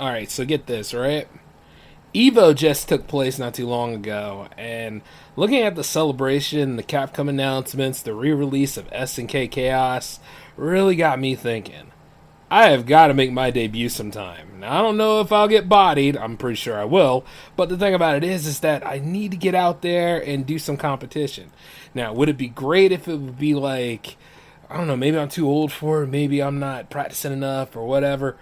Alright, so get this, right? Evo just took place not too long ago, and looking at the celebration, the Capcom announcements, the re-release of SNK Chaos, really got me thinking. I have got to make my debut sometime. Now, I don't know if I'll get bodied. I'm pretty sure I will. But the thing about it is that I need to get out there and do some competition. Now, would it be great if it would be like, I don't know, maybe I'm too old for it, maybe I'm not practicing enough or whatever.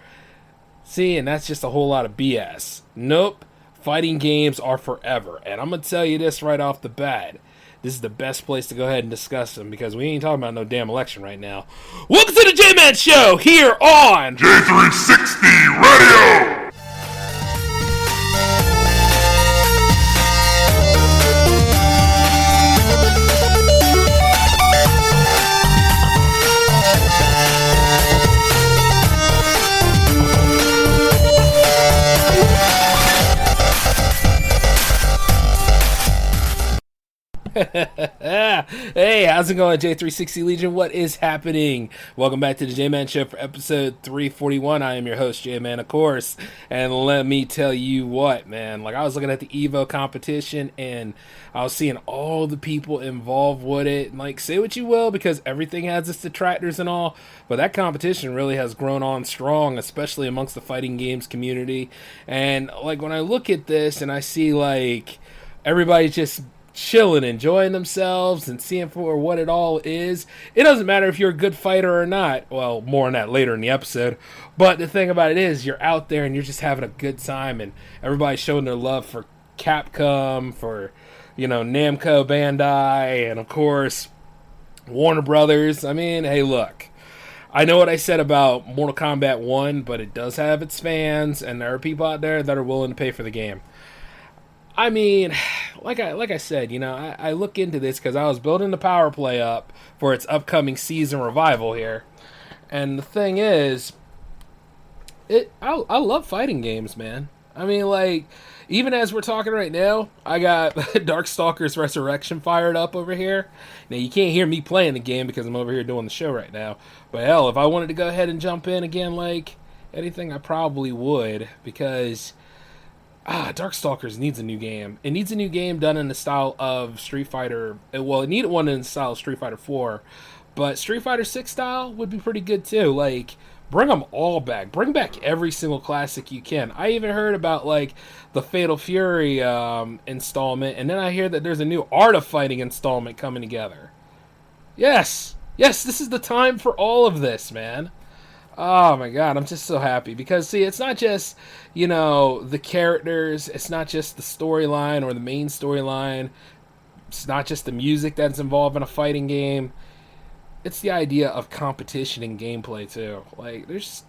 See, and that's just a whole lot of BS. Nope. Fighting games are forever. And I'm going to tell you this right off the bat. This is the best place to go ahead and discuss them because we ain't talking about no damn election right now. Welcome to the J-Man Show here on J360 Radio! Hey, how's it going, J360 Legion? What is happening? Welcome back to the J-Man Show for episode 341. I am your host, J-Man, of course. And let me tell you what, man. Like, I was looking at the Evo competition, and I was seeing all the people involved with it. And, like, say what you will, because everything has its detractors and all, but that competition really has grown on strong, especially amongst the fighting games community. And, like, when I look at this and I see, like, everybody's just chilling, enjoying themselves, and seeing for what it all is. It doesn't matter if you're a good fighter or not. Well, more on that later in the episode. But the thing about it is, you're out there and you're just having a good time, and everybody's showing their love for Capcom, for, you know, Namco Bandai, and of course, Warner Brothers. I mean, hey, look. I know what I said about Mortal Kombat 1, but it does have its fans, and there are people out there that are willing to pay for the game. I mean, like I said, you know, I look into this because I was building the power play up for its upcoming season revival here, and the thing is, I love fighting games, man. I mean, like, even as we're talking right now, I got Darkstalkers Resurrection fired up over here. Now, you can't hear me playing the game because I'm over here doing the show right now, but hell, if I wanted to go ahead and jump in again, like anything, I probably would, because Darkstalkers needs a new game. It needs a new game done in the style of Street Fighter. Well, it needed one in the style of Street Fighter 4, but Street Fighter 6 style would be pretty good too. Like, bring them all back. Bring back every single classic you can. I even heard about, like, the Fatal Fury installment, and then I hear that there's a new Art of Fighting installment coming together. Yes, this is the time for all of this, man. Oh my god, I'm just so happy because, see, it's not just, you know, the characters, it's not just the storyline or the main storyline, it's not just the music that's involved in a fighting game, it's the idea of competition and gameplay too. Like, there's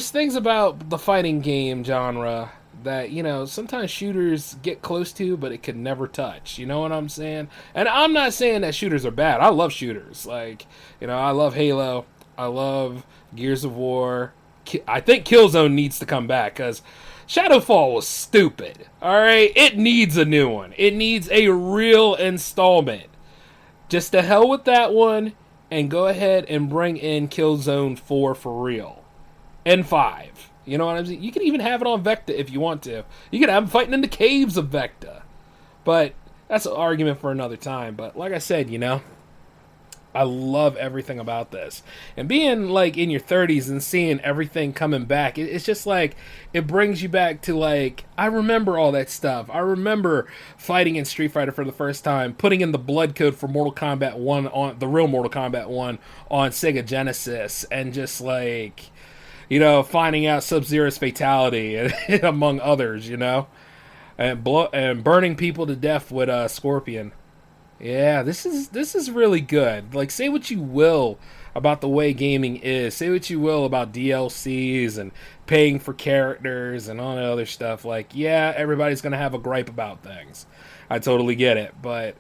things about the fighting game genre that, you know, sometimes shooters get close to, but it could never touch. You know what I'm saying? And I'm not saying that shooters are bad. I love shooters. Like, you know, I love Halo. I love Gears of War. I think Killzone needs to come back because Shadowfall was stupid. Alright? It needs a new one. It needs a real installment. Just to hell with that one and go ahead and bring in Killzone 4 for real. And 5. You know what I'm saying? You can even have it on Vecta if you want to. You can have them fighting in the caves of Vecta. But that's an argument for another time. But like I said, you know, I love everything about this. And being, like, in your 30s and seeing everything coming back, it's just, like, it brings you back to, like, I remember all that stuff. I remember fighting in Street Fighter for the first time, putting in the blood code for Mortal Kombat 1, on the real Mortal Kombat 1 on Sega Genesis, and just, like, you know, finding out Sub-Zero's fatality, among others, you know? And burning people to death with Scorpion. Yeah, this is really good. Like, say what you will about the way gaming is. Say what you will about DLCs and paying for characters and all that other stuff. Like, yeah, everybody's going to have a gripe about things. I totally get it. But,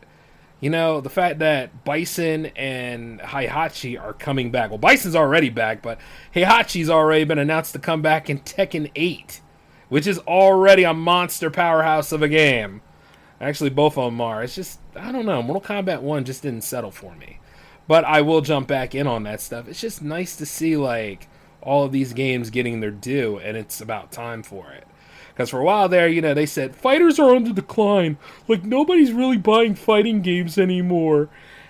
you know, the fact that Bison and Heihachi are coming back. Well, Bison's already back, but Heihachi's already been announced to come back in Tekken 8, which is already a monster powerhouse of a game. Actually, both of them are. It's just, I don't know. Mortal Kombat 1 just didn't settle for me. But I will jump back in on that stuff. It's just nice to see, like, all of these games getting their due, and it's about time for it. Because for a while there, they said fighters are on the decline. Like, nobody's really buying fighting games anymore.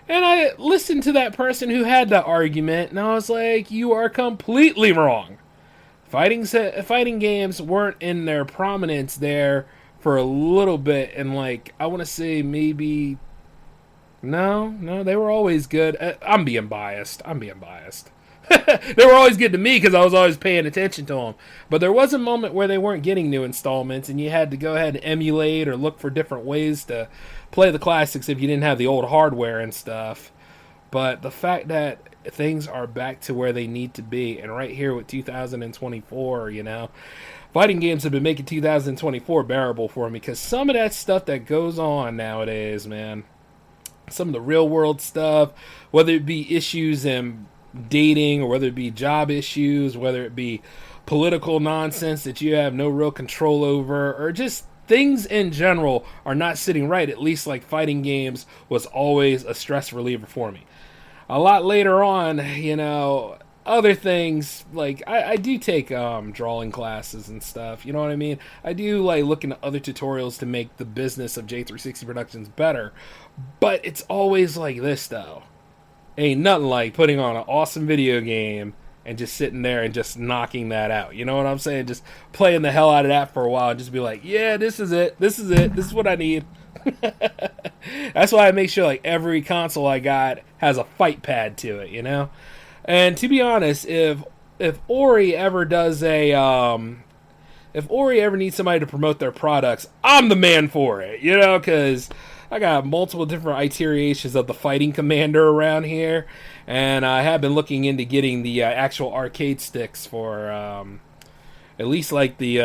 And I listened to that person who had that argument, and I was like, you are completely wrong. Fighting games weren't in their prominence there for a little bit, and like, I want to say maybe... No, they were always good. I'm being biased. They were always good to me because I was always paying attention to them. But there was a moment where they weren't getting new installments, and you had to go ahead and emulate or look for different ways to play the classics if you didn't have the old hardware and stuff. But the fact that things are back to where they need to be, and right here with 2024, fighting games have been making 2024 bearable for me, because some of that stuff that goes on nowadays, man, some of the real world stuff, whether it be issues in dating or whether it be job issues, whether it be political nonsense that you have no real control over, or just things in general are not sitting right. At least like fighting games was always a stress reliever for me. A lot later on, other things, like I do take drawing classes and stuff, you know what I mean? I do like look into other tutorials to make the business of J360 Productions better, but it's always like this though. Ain't nothing like putting on an awesome video game and just sitting there and just knocking that out. You know what I'm saying? Just playing the hell out of that for a while and just be like, yeah, this is it. This is what I need. That's why I make sure like every console I got has a fight pad to it, And to be honest, if Ori ever does if Ori ever needs somebody to promote their products, I'm the man for it, because I got multiple different iterations of the Fighting Commander around here, and I have been looking into getting the actual arcade sticks for at least like the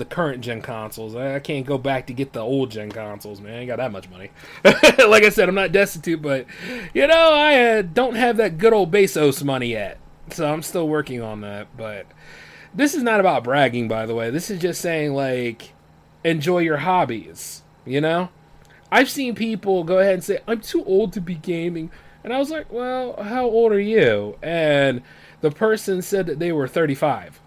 current gen consoles. I can't go back to get the old gen consoles, man. I ain't got that much money. Like I said, I'm not destitute, but I don't have that good old Bezos money yet, so I'm still working on that. But this is not about bragging, by the way. This is just saying, like, enjoy your hobbies. I've seen people go ahead and say, I'm too old to be gaming. And I was like, well, how old are you? And the person said that they were 35.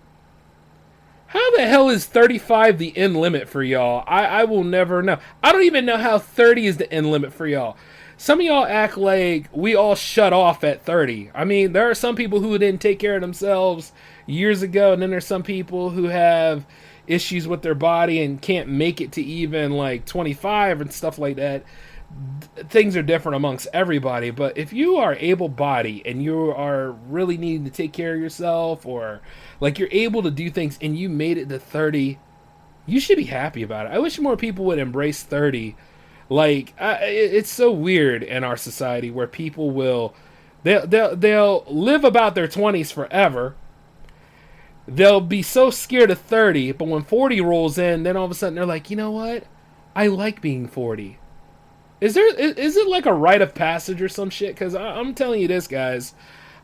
How the hell is 35 the end limit for y'all? I will never know. I don't even know how 30 is the end limit for y'all. Some of y'all act like we all shut off at 30. I mean, there are some people who didn't take care of themselves years ago, and then there's some people who have issues with their body and can't make it to even like 25 and stuff like that. Things are different amongst everybody, but if you are able-bodied and you are really needing to take care of yourself, or like you're able to do things and you made it to 30, you should be happy about it. I wish more people would embrace 30. Like, it's so weird in our society where people they'll live about their 20s forever. They'll be so scared of 30, but when 40 rolls in, then all of a sudden they're like, you know what? I like being 40. Is it like a rite of passage or some shit? Because I'm telling you this, guys.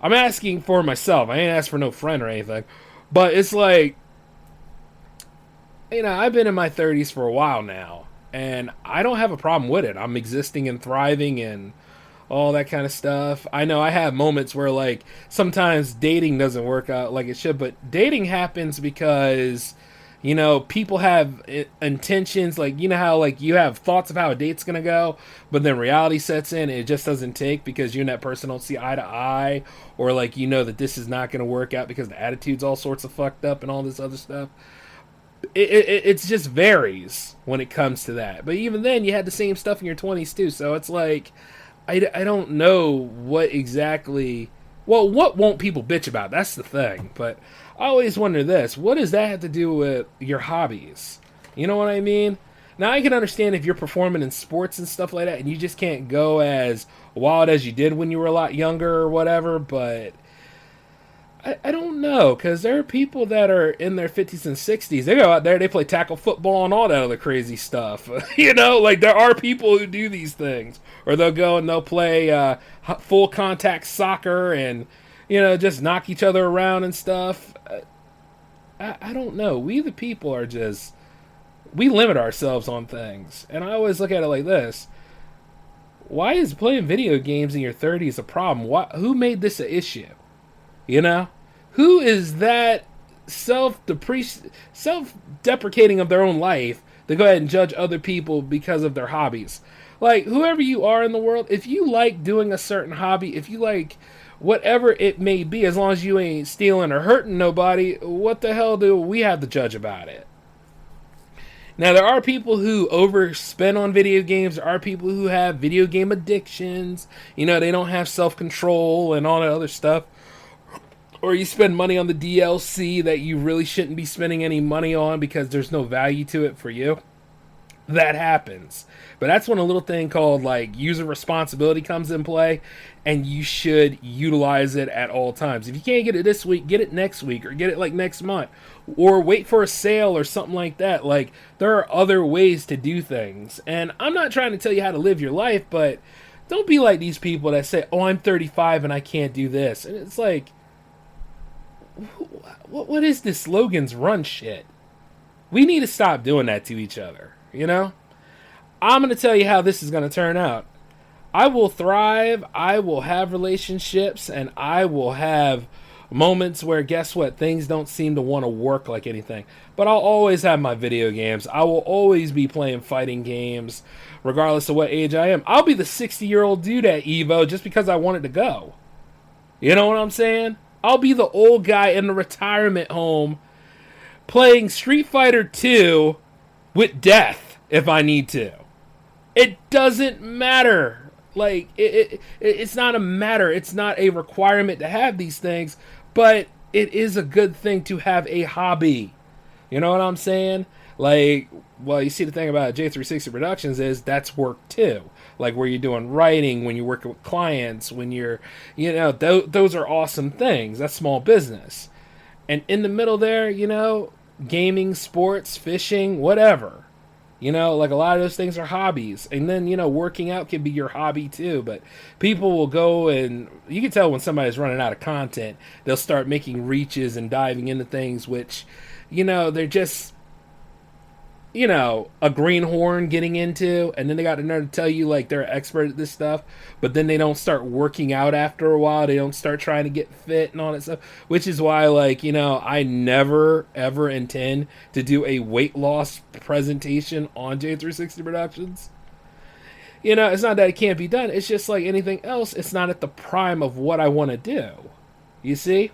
I'm asking for myself. I ain't asked for no friend or anything. But it's like, I've been in my 30s for a while now, and I don't have a problem with it. I'm existing and thriving and all that kind of stuff. I know I have moments where, like, sometimes dating doesn't work out like it should, but dating happens because, people have intentions, like, how, like, you have thoughts of how a date's gonna go, but then reality sets in and it just doesn't take because you and that person don't see eye to eye, or, like, that this is not gonna work out because the attitude's all sorts of fucked up and all this other stuff. It just varies when it comes to that. But even then, you had the same stuff in your 20s, too, so it's like, I don't know what exactly... Well, what won't people bitch about? That's the thing. But I always wonder this. What does that have to do with your hobbies? You know what I mean? Now, I can understand if you're performing in sports and stuff like that, and you just can't go as wild as you did when you were a lot younger or whatever, but... I don't know, because there are people that are in their 50s and 60s. They go out there, they play tackle football and all that other crazy stuff. Like, there are people who do these things. Or they'll go and they'll play full contact soccer and, just knock each other around and stuff. I don't know. We the people are just... We limit ourselves on things. And I always look at it like this. Why is playing video games in your 30s a problem? Who made this an issue? Who is that self-deprecating of their own life to go ahead and judge other people because of their hobbies? Like, whoever you are in the world, if you like doing a certain hobby, if you like whatever it may be, as long as you ain't stealing or hurting nobody, what the hell do we have to judge about it? Now, there are people who overspend on video games. There are people who have video game addictions. You know, they don't have self-control and all that other stuff. Or you spend money on the DLC that you really shouldn't be spending any money on because there's no value to it for you. That happens. But that's when a little thing called like user responsibility comes in play, and you should utilize it at all times. If you can't get it this week, get it next week, or get it like next month, or wait for a sale or something like that. Like, there are other ways to do things. And I'm not trying to tell you how to live your life, but don't be like these people that say, oh, I'm 35 and I can't do this. And it's like, what is this Logan's Run shit? We need to stop doing that to each other, you know? I'm going to tell you how this is going to turn out. I will thrive, I will have relationships, and I will have moments where, guess what, things don't seem to want to work like anything. But I'll always have my video games. I will always be playing fighting games, regardless of what age I am. I'll be the 60-year-old dude at EVO just because I wanted to go. You know what I'm saying? I'll be the old guy in the retirement home playing Street Fighter 2 with death if I need to. It doesn't matter. Like, it's not a matter. It's not a requirement to have these things, but it is a good thing to have a hobby. You know what I'm saying? Like, well, you see, the thing about J360 Productions is that's work too. Like, where you're doing writing, when you're working with clients, when you're, you know, those are awesome things. That's small business. And in the middle there, you know, gaming, sports, fishing, whatever. You know, like, a lot of those things are hobbies. And then, you know, working out can be your hobby too. But people will go, and you can tell when somebody's running out of content. They'll start making reaches and diving into things which, you know, they're just, you know, a greenhorn getting into, and then they got the nerve to tell you like they're an expert at this stuff, but then they don't start working out after a while. They don't start trying to get fit and all that stuff, which is why, like, you know, I never ever intend to do a weight loss presentation on J360 Productions. You know, it's not that it can't be done. It's just like anything else. It's not at the prime of what I want to do. You see?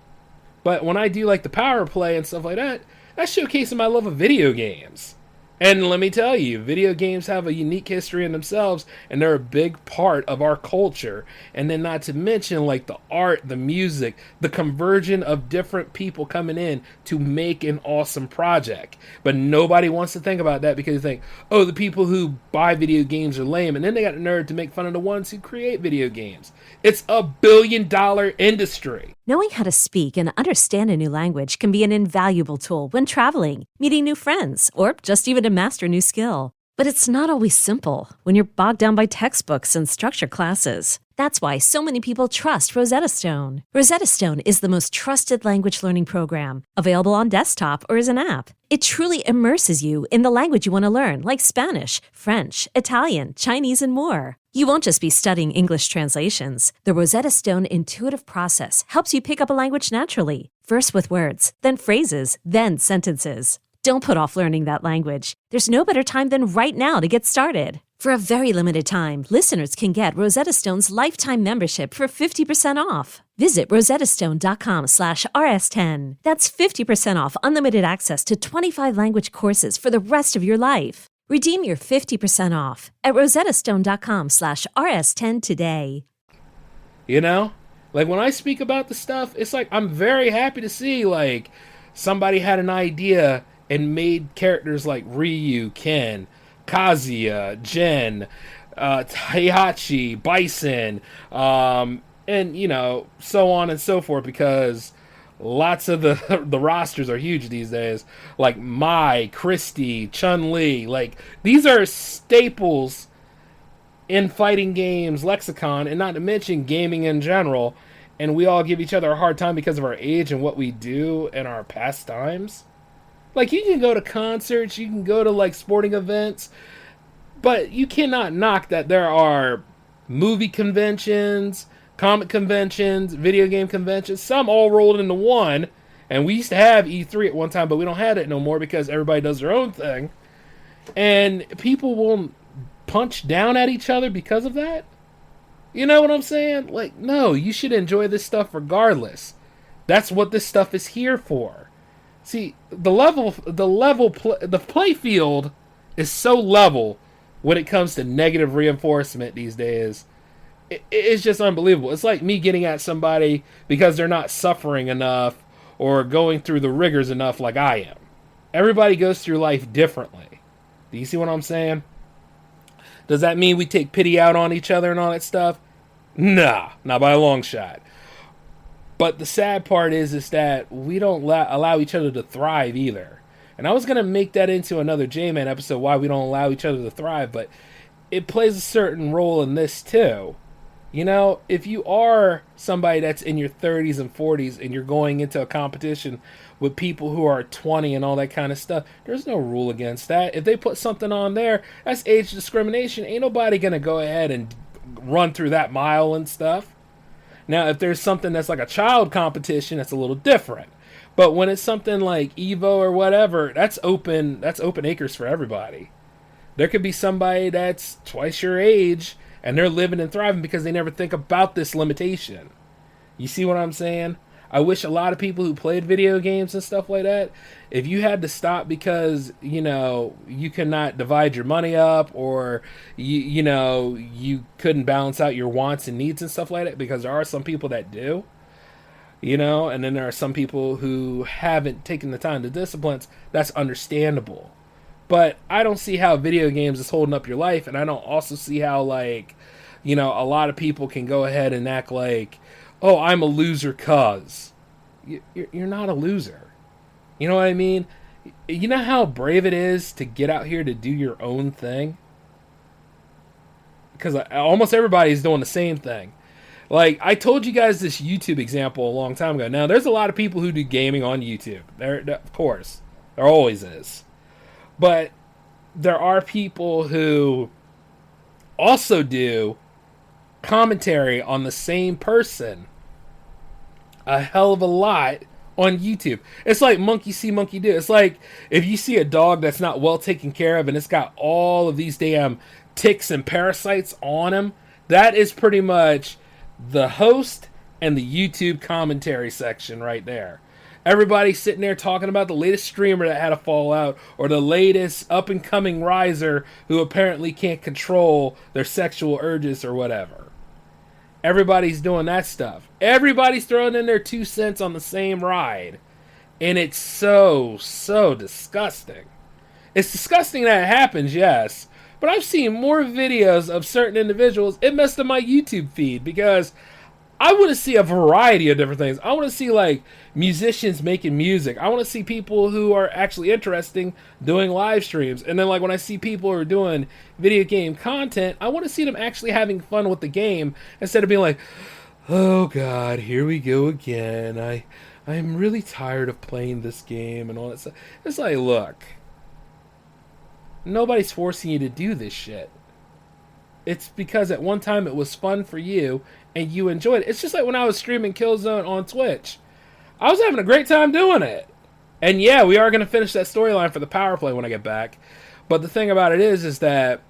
But when I do like the power play and stuff like that, that's showcasing my love of video games. And let me tell you, video games have a unique history in themselves, and they're a big part of our culture. And then not to mention, like, the art, the music, the conversion of different people coming in to make an awesome project. But nobody wants to think about that because they think, oh, the people who buy video games are lame. And then they got the nerve to make fun of the ones who create video games. It's a billion-dollar industry. Knowing how to speak and understand a new language can be an invaluable tool when traveling, meeting new friends, or just even to master a new skill. But it's not always simple when you're bogged down by textbooks and structured classes. That's why so many people trust Rosetta Stone. Rosetta Stone is the most trusted language learning program, available on desktop or as an app. It truly immerses you in the language you want to learn, like Spanish, French, Italian, Chinese, and more. You won't just be studying English translations. The Rosetta Stone intuitive process helps you pick up a language naturally, first with words, then phrases, then sentences. Don't put off learning that language. There's no better time than right now to get started. For a very limited time, listeners can get Rosetta Stone's lifetime membership for 50% off. Visit rosettastone.com/rs10. That's 50% off unlimited access to 25 language courses for the rest of your life. Redeem your 50% off at rosettastone.com/rs10 today. You know? Like, when I speak about the stuff, it's like I'm very happy to see, like, somebody had an idea and made characters like Ryu, Ken, Kazuya, Jin, Heihachi, Bison, and, you know, so on and so forth, because lots of the rosters are huge these days. Like Mai, Christie, Chun-Li. Like, these are staples in fighting games lexicon, and not to mention gaming in general. And we all give each other a hard time because of our age and what we do and our pastimes. Like, you can go to concerts, you can go to, like, sporting events, but you cannot knock that there are movie conventions, comic conventions, video game conventions, some all rolled into one. And we used to have E3 at one time, but we don't have it no more because everybody does their own thing. And people will punch down at each other because of that. You know what I'm saying? Like, no, you should enjoy this stuff regardless. That's what this stuff is here for. See, the play field is so level when it comes to negative reinforcement these days. It's just unbelievable. It's like me getting at somebody because they're not suffering enough or going through the rigors enough like I am. Everybody goes through life differently. Do you see what I'm saying? Does that mean we take pity out on each other and all that stuff? Nah, not by a long shot. But the sad part is that we don't allow each other to thrive either. And I was going to make that into another J-Man episode, why we don't allow each other to thrive, but it plays a certain role in this too. You know, if you are somebody that's in your 30s and 40s and you're going into a competition with people who are 20 and all that kind of stuff, there's no rule against that. If they put something on there, that's age discrimination. Ain't nobody going to go ahead and run through that mile and stuff. Now, if there's something that's like a child competition, that's a little different. But when it's something like Evo or whatever, that's open acres for everybody. There could be somebody that's twice your age and they're living and thriving because they never think about this limitation. You see what I'm saying? I wish a lot of people who played video games and stuff like that, if you had to stop because, you know, you cannot divide your money up or, you couldn't balance out your wants and needs and stuff like that, because there are some people that do, you know, and then there are some people who haven't taken the time to discipline. That's understandable. But I don't see how video games is holding up your life, and I don't also see how, like, you know, a lot of people can go ahead and act like, oh, I'm a loser cuz. You're not a loser. You know what I mean? You know how brave it is to get out here to do your own thing? Because almost everybody's doing the same thing. Like, I told you guys this YouTube example a long time ago. Now, there's a lot of people who do gaming on YouTube. There, of course. There always is. But there are people who also do commentary on the same person a hell of a lot on YouTube. It's like monkey see, monkey do. It's like if you see a dog that's not well taken care of and it's got all of these damn ticks and parasites on him, that is pretty much the host and the YouTube commentary section right there. Everybody's sitting there talking about the latest streamer that had a fallout or the latest up-and-coming riser who apparently can't control their sexual urges or whatever. Everybody's doing that stuff. Everybody's throwing in their 2 cents on the same ride. And it's so disgusting. It's disgusting that it happens, yes. But I've seen more videos of certain individuals. It messed up my YouTube feed because I want to see a variety of different things. I want to see, like, musicians making music. I want to see people who are actually interesting doing live streams. And then, like, when I see people who are doing video game content, I want to see them actually having fun with the game instead of being like, oh, God, here we go again. I'm really tired of playing this game and all that stuff. It's like, look, nobody's forcing you to do this shit. It's because at one time it was fun for you and you enjoyed it. It's just like when I was streaming Killzone on Twitch. I was having a great time doing it. And yeah, we are going to finish that storyline for the power play when I get back. But the thing about it is that,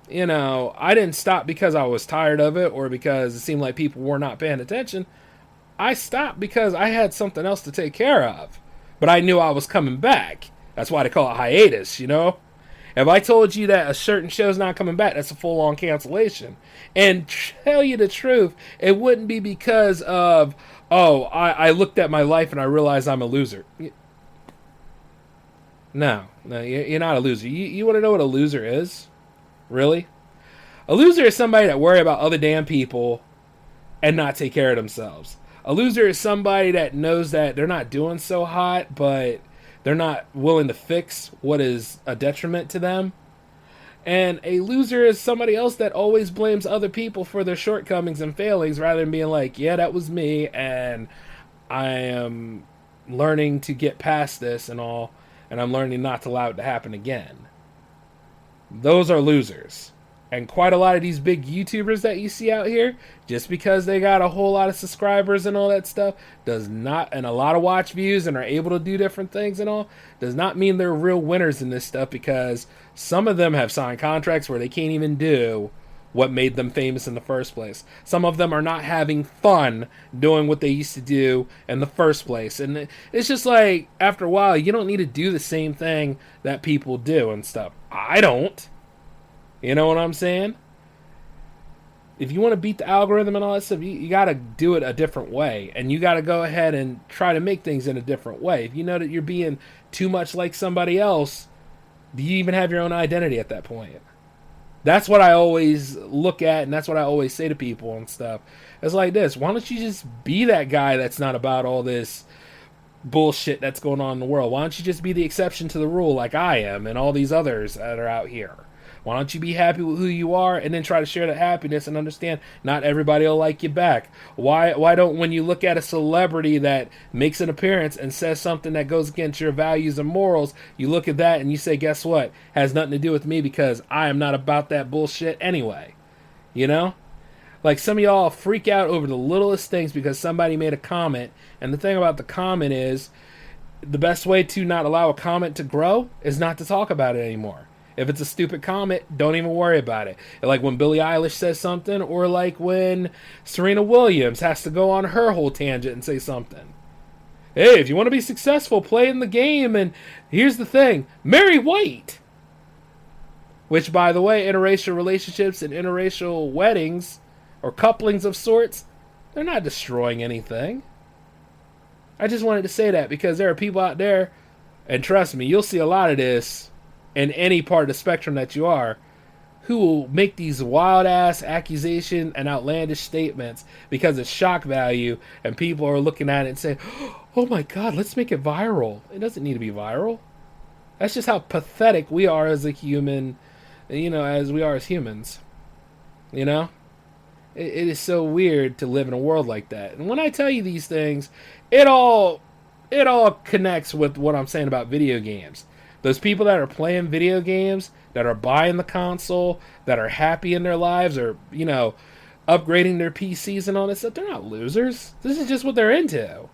you know, I didn't stop because I was tired of it or because it seemed like people were not paying attention. I stopped because I had something else to take care of. But I knew I was coming back. That's why they call it hiatus, you know? If I told you that a certain show's not coming back, that's a full-on cancellation. And tell you the truth, it wouldn't be because of, I looked at my life and I realized I'm a loser. No, you're not a loser. You want to know what a loser is? Really? A loser is somebody that worry about other damn people and not take care of themselves. A loser is somebody that knows that they're not doing so hot, but they're not willing to fix what is a detriment to them. And a loser is somebody else that always blames other people for their shortcomings and failings rather than being like, yeah, that was me, and I am learning to get past this and all, and I'm learning not to allow it to happen again. Those are losers. And quite a lot of these big YouTubers that you see out here, just because they got a whole lot of subscribers and all that stuff, does not, and a lot of watch views and are able to do different things and all, does not mean they're real winners in this stuff, because some of them have signed contracts where they can't even do what made them famous in the first place. Some of them are not having fun doing what they used to do in the first place. And it's just like, after a while, you don't need to do the same thing that people do and stuff. I don't. You know what I'm saying? If you want to beat the algorithm and all that stuff, you got to do it a different way. And you got to go ahead and try to make things in a different way. If you know that you're being too much like somebody else, do you even have your own identity at that point? That's what I always look at, and that's what I always say to people and stuff. It's like this. Why don't you just be that guy that's not about all this bullshit that's going on in the world? Why don't you just be the exception to the rule like I am and all these others that are out here? Why don't you be happy with who you are and then try to share that happiness and understand not everybody will like you back? Why don't, when you look at a celebrity that makes an appearance and says something that goes against your values and morals, you look at that and you say, guess what? Has nothing to do with me, because I am not about that bullshit anyway. You know? Like, some of y'all freak out over the littlest things because somebody made a comment. And the thing about the comment is, the best way to not allow a comment to grow is not to talk about it anymore. If it's a stupid comment, don't even worry about it. Like when Billie Eilish says something, or like when Serena Williams has to go on her whole tangent and say something. Hey, if you want to be successful, play in the game, and here's the thing, marry white. Which, by the way, interracial relationships and interracial weddings, or couplings of sorts, they're not destroying anything. I just wanted to say that because there are people out there, and trust me, you'll see a lot of this in any part of the spectrum that you are, who will make these wild-ass accusation and outlandish statements because it's shock value, and people are looking at it and say, oh my god, let's make it viral. It doesn't need to be viral. That's just how pathetic we are as a human, as we are as humans. You know? It is so weird to live in a world like that. And when I tell you these things, it all connects with what I'm saying about video games. Those people that are playing video games, that are buying the console, that are happy in their lives, or, upgrading their PCs and all this stuff, they're not losers. This is just what they're into.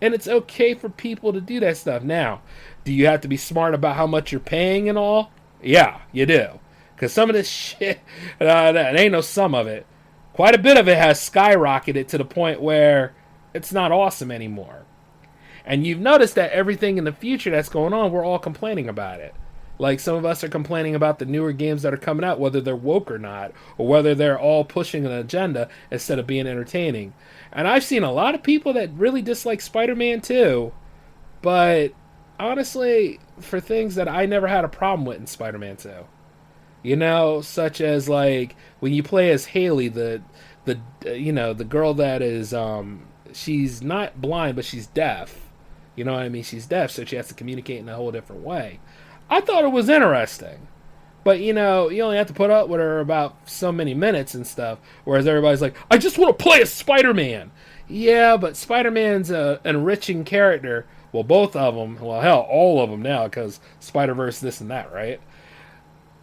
And it's okay for people to do that stuff. Now, do you have to be smart about how much you're paying and all? Yeah, you do. Because some of this shit, it ain't no some of it. Quite a bit of it has skyrocketed to the point where it's not awesome anymore. And you've noticed that everything in the future that's going on, we're all complaining about it. Like, some of us are complaining about the newer games that are coming out, whether they're woke or not, or whether they're all pushing an agenda instead of being entertaining. And I've seen a lot of people that really dislike Spider-Man 2, but honestly, for things that I never had a problem with in Spider-Man 2. Such as, like, when you play as Haley, the girl that is, she's not blind, but she's deaf. You know what I mean? She's deaf, so she has to communicate in a whole different way. I thought it was interesting. But, you only have to put up with her about so many minutes and stuff. Whereas everybody's like, I just want to play as Spider-Man. Yeah, but Spider-Man's an enriching character. Well, both of them. Well, hell, all of them now, because Spider-Verse this and that, right?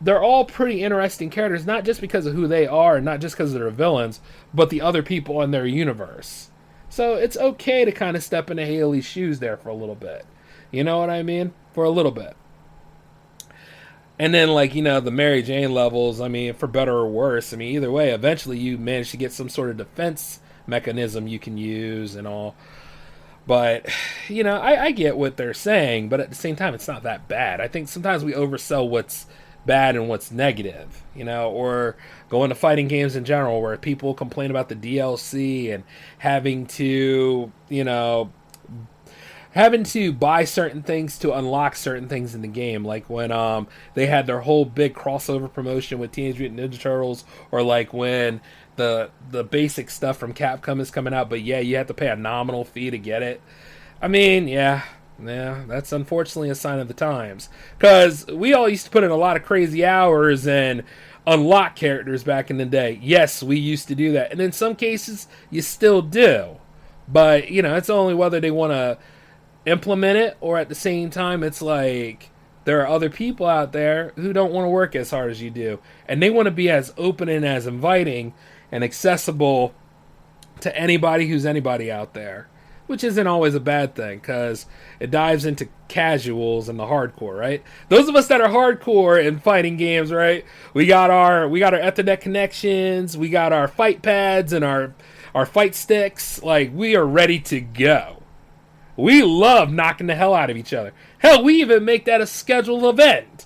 They're all pretty interesting characters, not just because of who they are, and not just because they're villains, but the other people in their universe. So it's okay to kind of step into Haley's shoes there for a little bit. You know what I mean? For a little bit. And then, like, the Mary Jane levels, for better or worse, either way, eventually you manage to get some sort of defense mechanism you can use and all. But, I get what they're saying, but at the same time, it's not that bad. I think sometimes we oversell what's bad and what's negative, or go into fighting games in general where people complain about the DLC and having to buy certain things to unlock certain things in the game, like when they had their whole big crossover promotion with Teenage Mutant Ninja Turtles, or like when the basic stuff from Capcom is coming out, but yeah, you have to pay a nominal fee to get it. Yeah, that's unfortunately a sign of the times. Because we all used to put in a lot of crazy hours and unlock characters back in the day. Yes, we used to do that. And in some cases, you still do. But, it's only whether they want to implement it, or at the same time, it's like, there are other people out there who don't want to work as hard as you do, and they want to be as open and as inviting and accessible to anybody who's anybody out there, which isn't always a bad thing because it dives into casuals and the hardcore, right? Those of us that are hardcore in fighting games, right? We got our Ethernet connections, we got our fight pads and our fight sticks. Like, we are ready to go. We love knocking the hell out of each other. Hell, we even make that a scheduled event.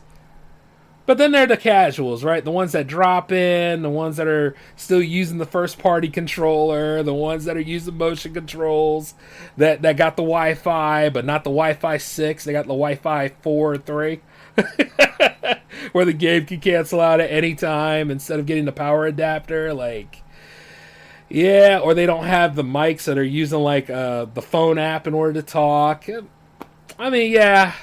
But then there are the casuals, right? The ones that drop in, the ones that are still using the first-party controller, the ones that are using motion controls, that got the Wi-Fi, but not the Wi-Fi 6. They got the Wi-Fi 4 or 3, where the game can cancel out at any time instead of getting the power adapter. Like, yeah, or they don't have the mics that are using like the phone app in order to talk. I mean, yeah,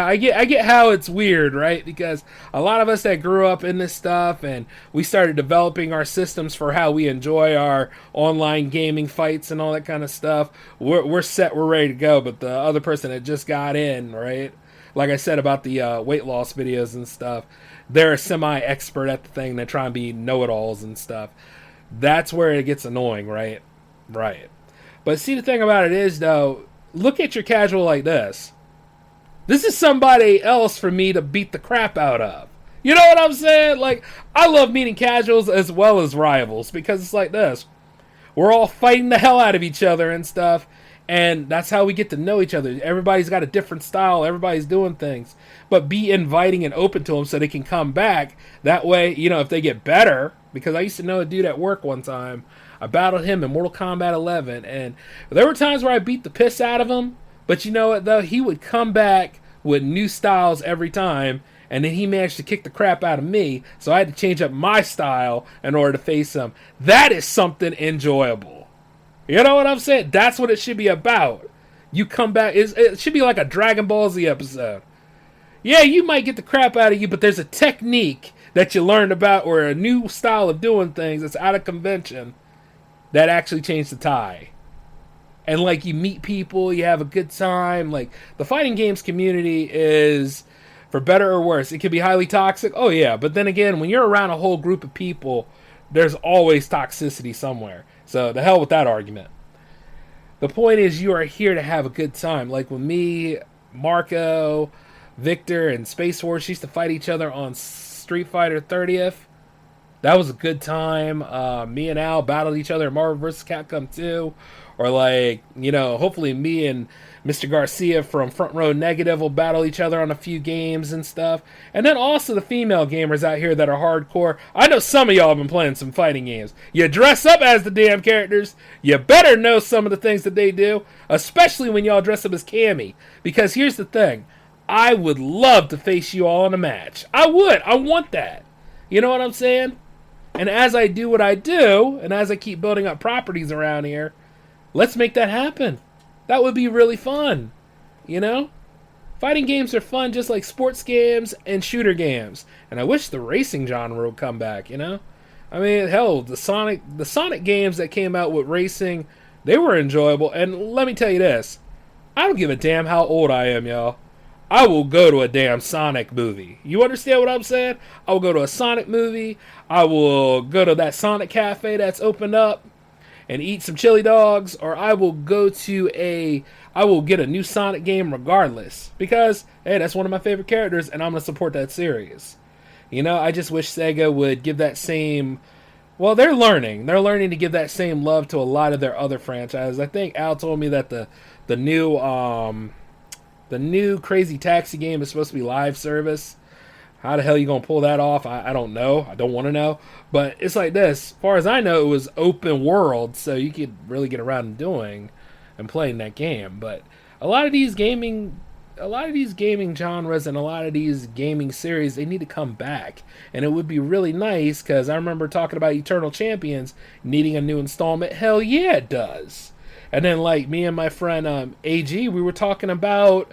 I get how it's weird, right? Because a lot of us that grew up in this stuff and we started developing our systems for how we enjoy our online gaming fights and all that kind of stuff, we're set, we're ready to go. But the other person that just got in, right? Like I said about the weight loss videos and stuff, they're a semi-expert at the thing. They try and be know-it-alls and stuff. That's where it gets annoying, right? Right. But see, the thing about it is, though, look at your casual like this. This is somebody else for me to beat the crap out of. You know what I'm saying? Like, I love meeting casuals as well as rivals because it's like this. We're all fighting the hell out of each other and stuff, and that's how we get to know each other. Everybody's got a different style. Everybody's doing things. But be inviting and open to them so they can come back. That way, you know, if they get better, because I used to know a dude at work one time. I battled him in Mortal Kombat 11, and there were times where I beat the piss out of him. But you know what, though? He would come back with new styles every time, and then he managed to kick the crap out of me, so I had to change up my style in order to face him. That is something enjoyable. You know what I'm saying? That's what it should be about. You come back, it should be like a Dragon Ball Z episode. Yeah, you might get the crap out of you, but there's a technique that you learned about or a new style of doing things that's out of convention that actually changed the tide. And, like, you meet people, you have a good time. Like, the fighting games community is, for better or worse, it can be highly toxic. Oh, yeah. But then again, when you're around a whole group of people, there's always toxicity somewhere. So, the hell with that argument. The point is, you are here to have a good time. Like, with me, Marco, Victor, and Space Force used to fight each other on Street Fighter 30th. That was a good time. Me and Al battled each other in Marvel vs. Capcom 2. Or, like, you know, hopefully me and Mr. Garcia from Front Row Negative will battle each other on a few games and stuff. And then also the female gamers out here that are hardcore. I know some of y'all have been playing some fighting games. You dress up as the damn characters. You better know some of the things that they do. Especially when y'all dress up as Cammy. Because here's the thing. I would love to face you all in a match. I would. I want that. You know what I'm saying? And as I do what I do, and as I keep building up properties around here, let's make that happen. That would be really fun. You know? Fighting games are fun just like sports games and shooter games. And I wish the racing genre would come back, you know? I mean, hell, the Sonic games that came out with racing, they were enjoyable. And let me tell you this. I don't give a damn how old I am, y'all. I will go to a damn Sonic movie. You understand what I'm saying? I will go to a Sonic movie. I will go to that Sonic cafe that's opened up and eat some chili dogs, or I will I will get a new Sonic game regardless. Because, hey, that's one of my favorite characters, and I'm going to support that series. You know, I just wish Sega would give that same... Well, they're learning. They're learning to give that same love to a lot of their other franchises. I think Al told me that the new Crazy Taxi game is supposed to be live service. How the hell are you going to pull that off? I don't know. I don't want to know. But it's like this. As far as I know, it was open world, so you could really get around and playing that game. But a lot of these gaming genres and a lot of these gaming series, they need to come back. And it would be really nice, because I remember talking about Eternal Champions needing a new installment. Hell yeah, it does. And then, like, me and my friend AG, we were talking about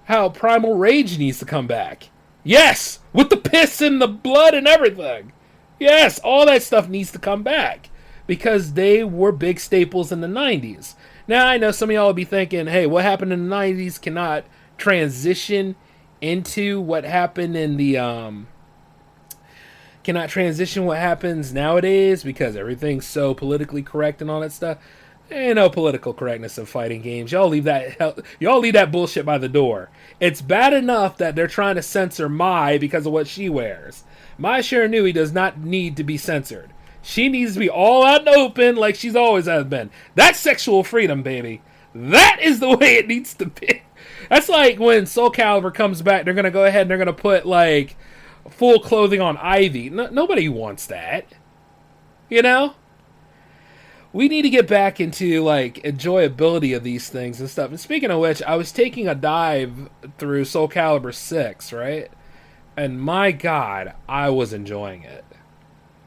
how Primal Rage needs to come back. Yes! With the piss and the blood and everything. Yes, all that stuff needs to come back. Because they were big staples in the 90s. Now, I know some of y'all will be thinking, hey, what happened in the 90s cannot transition into what happened in the cannot transition what happens nowadays because everything's so politically correct and all that stuff. There ain't no political correctness in fighting games. Y'all leave that bullshit by the door. It's bad enough that they're trying to censor Mai because of what she wears. Mai Shiranui does not need to be censored. She needs to be all out and open like she's always has been. That's sexual freedom, baby. That is the way it needs to be. That's like when Soul Calibur comes back, they're going to go ahead and they're going to put, like, full clothing on Ivy. Nobody wants that. You know? We need to get back into, like, enjoyability of these things and stuff. And speaking of which, I was taking a dive through Soul Calibur 6, right? And my God, I was enjoying it.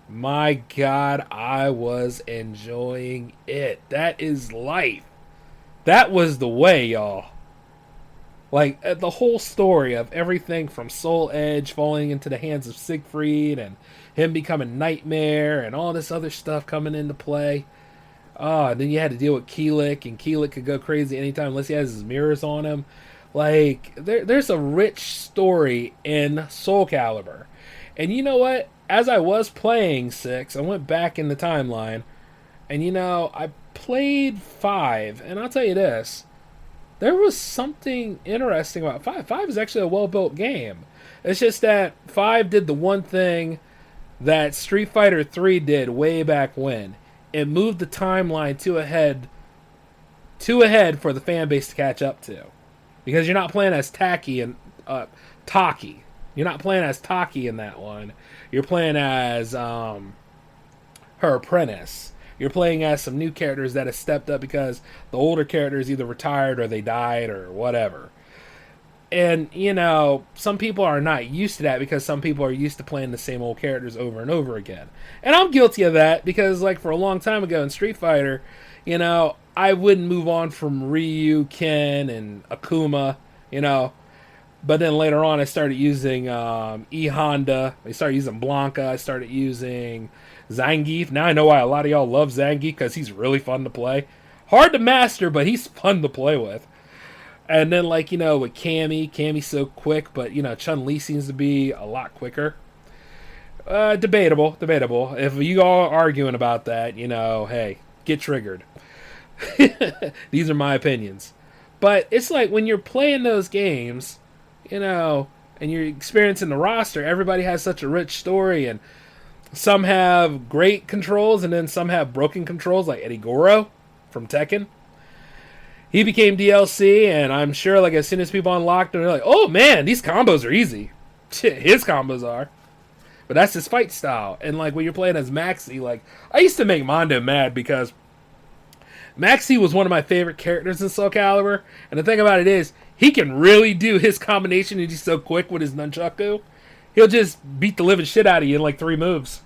My God, I was enjoying it. That is life. That was the way, y'all. Like, the whole story of everything from Soul Edge falling into the hands of Siegfried and him becoming Nightmare and all this other stuff coming into play. And then you had to deal with Keelik, and Keelik could go crazy anytime unless he has his mirrors on him. Like, there's a rich story in Soul Calibur. And you know what? As I was playing 6, I went back in the timeline, and you know, I played 5, and I'll tell you this. There was something interesting about 5. 5 is actually a well-built game. It's just that 5 did the one thing that Street Fighter 3 did way back when. It moved the timeline too ahead for the fan base to catch up to. Because you're not playing as Taki and Taki. You're not playing as Taki in that one. You're playing as her apprentice. You're playing as some new characters that have stepped up because the older characters either retired or they died or whatever. And, you know, some people are not used to that because some people are used to playing the same old characters over and over again. And I'm guilty of that because, like, for a long time ago in Street Fighter, you know, I wouldn't move on from Ryu, Ken, and Akuma, you know. But then later on I started using E Honda. I started using Blanca. I started using Zangief. Now I know why a lot of y'all love Zangief because he's really fun to play. Hard to master, but he's fun to play with. And then, like, you know, with Cammy's so quick, but, you know, Chun-Li seems to be a lot quicker. Debatable. If you all are arguing about that, you know, hey, get triggered. These are my opinions. But it's like when you're playing those games, you know, and you're experiencing the roster, everybody has such a rich story, and some have great controls, and then some have broken controls, like Eddie Goro from Tekken. He became DLC, and I'm sure, like, as soon as people unlocked him, they're like, oh, man, these combos are easy. His combos are. But that's his fight style. And, like, when you're playing as Maxi, like, I used to make Mondo mad because Maxi was one of my favorite characters in Soul Calibur. And the thing about it is, he can really do his combination, and he's so quick with his nunchaku. He'll just beat the living shit out of you in, like, 3 moves.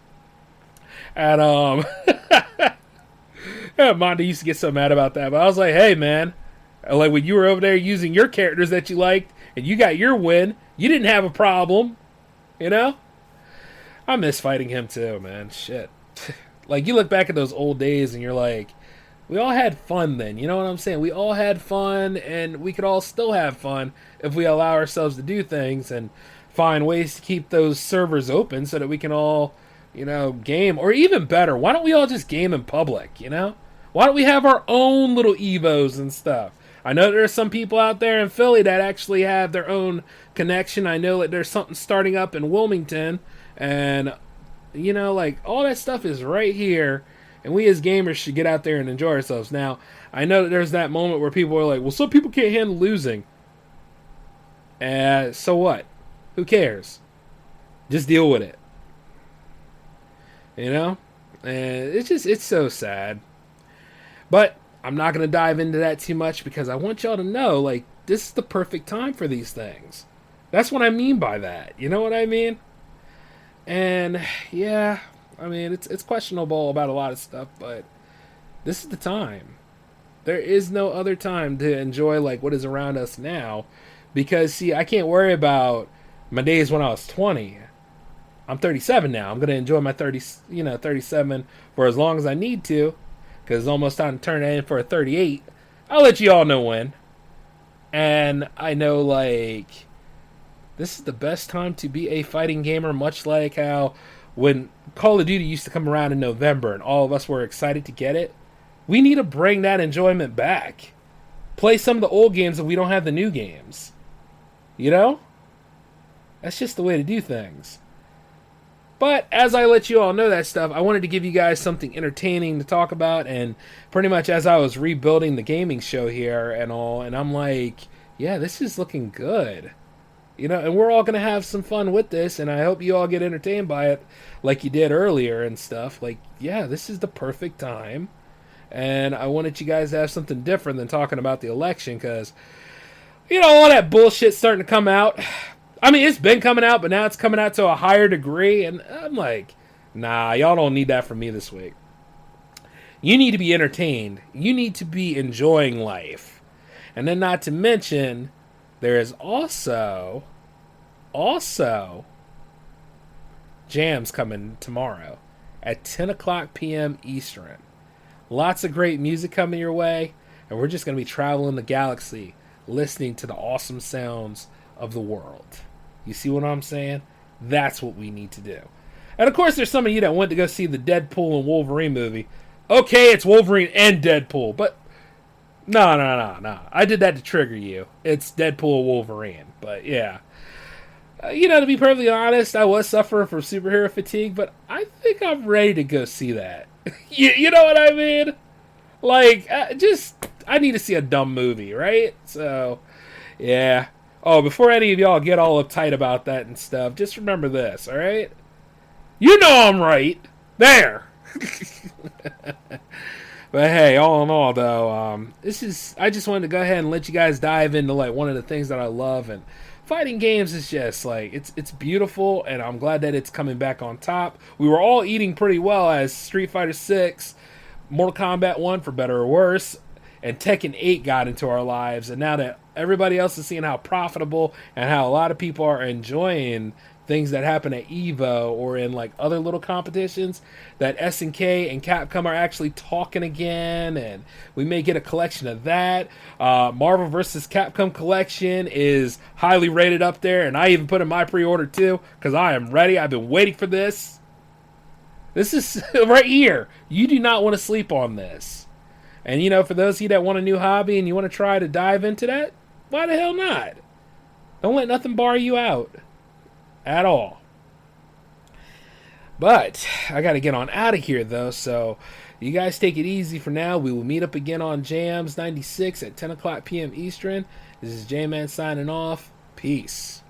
And, Mondo used to get so mad about that, but I was like, hey, man, like, when you were over there using your characters that you liked, and you got your win, you didn't have a problem, you know? I miss fighting him too, man, shit. Like, you look back at those old days, and you're like, we all had fun then, you know what I'm saying? We all had fun, and we could all still have fun if we allow ourselves to do things, and find ways to keep those servers open so that we can all, you know, game, or even better, why don't we all just game in public, you know? Why don't we have our own little Evos and stuff? I know there are some people out there in Philly that actually have their own connection. I know that there's something starting up in Wilmington, and, you know, like, all that stuff is right here, and we as gamers should get out there and enjoy ourselves. Now, I know that there's that moment where people are like, well, some people can't handle losing. So what? Who cares? Just deal with it. You know? And it's so sad. But I'm not going to dive into that too much because I want y'all to know, like, this is the perfect time for these things. That's what I mean by that. You know what I mean? And, yeah, I mean, it's questionable about a lot of stuff, but this is the time. There is no other time to enjoy, like, what is around us now. Because, see, I can't worry about my days when I was 20. I'm 37 now. I'm going to enjoy my 37 for as long as I need to. Because it's almost time to turn it in for a 38. I'll let you all know when. And I know, like, This is the best time to be a fighting gamer, much like how when Call of Duty used to come around in November and all of us were excited to get it. We need to bring that enjoyment back. Play some of the old games if we don't have the new games. You know? That's just the way to do things. But as I let you all know that stuff, I wanted to give you guys something entertaining to talk about. And pretty much as I was rebuilding the gaming show here and all, and I'm like, yeah, this is looking good. You know, and we're all going to have some fun with this, and I hope you all get entertained by it like you did earlier and stuff. Like, yeah, this is the perfect time. And I wanted you guys to have something different than talking about the election, because, you know, all that bullshit's starting to come out. I mean, it's been coming out, but now it's coming out to a higher degree, and I'm like, nah, y'all don't need that from me this week. You need to be entertained. You need to be enjoying life. And then not to mention, there is also jams coming tomorrow at 10 o'clock p.m. Eastern. Lots of great music coming your way, and we're just going to be traveling the galaxy, listening to the awesome sounds of the world. You see what I'm saying? That's what we need to do. And of course, there's some of you that went to go see the Deadpool and Wolverine movie. Okay, it's Wolverine and Deadpool, but no. I did that to trigger you. It's Deadpool and Wolverine, but yeah. You know, to be perfectly honest, I was suffering from superhero fatigue, but I think I'm ready to go see that. You know what I mean? Like, I need to see a dumb movie, right? So, yeah. Oh, before any of y'all get all uptight about that and stuff, just remember this, alright? You know I'm right. There. But hey, all in all, though, I just wanted to go ahead and let you guys dive into, like, one of the things that I love, and fighting games is just, like, it's beautiful, and I'm glad that it's coming back on top. We were all eating pretty well as Street Fighter 6, Mortal Kombat 1, for better or worse, and Tekken 8 got into our lives, and now that everybody else is seeing how profitable and how a lot of people are enjoying things that happen at EVO or in like other little competitions, that SNK and Capcom are actually talking again, and we may get a collection of that. Marvel vs. Capcom collection is highly rated up there, and I even put in my pre-order too, because I am ready. I've been waiting for this. This is right here. You do not want to sleep on this. And you know, for those of you that want a new hobby and you want to try to dive into that, why the hell not? Don't let nothing bar you out. At all. But I got to get on out of here, though, so you guys take it easy for now. We will meet up again on Jams 96 at 10 o'clock p.m. Eastern. This is J-Man signing off. Peace.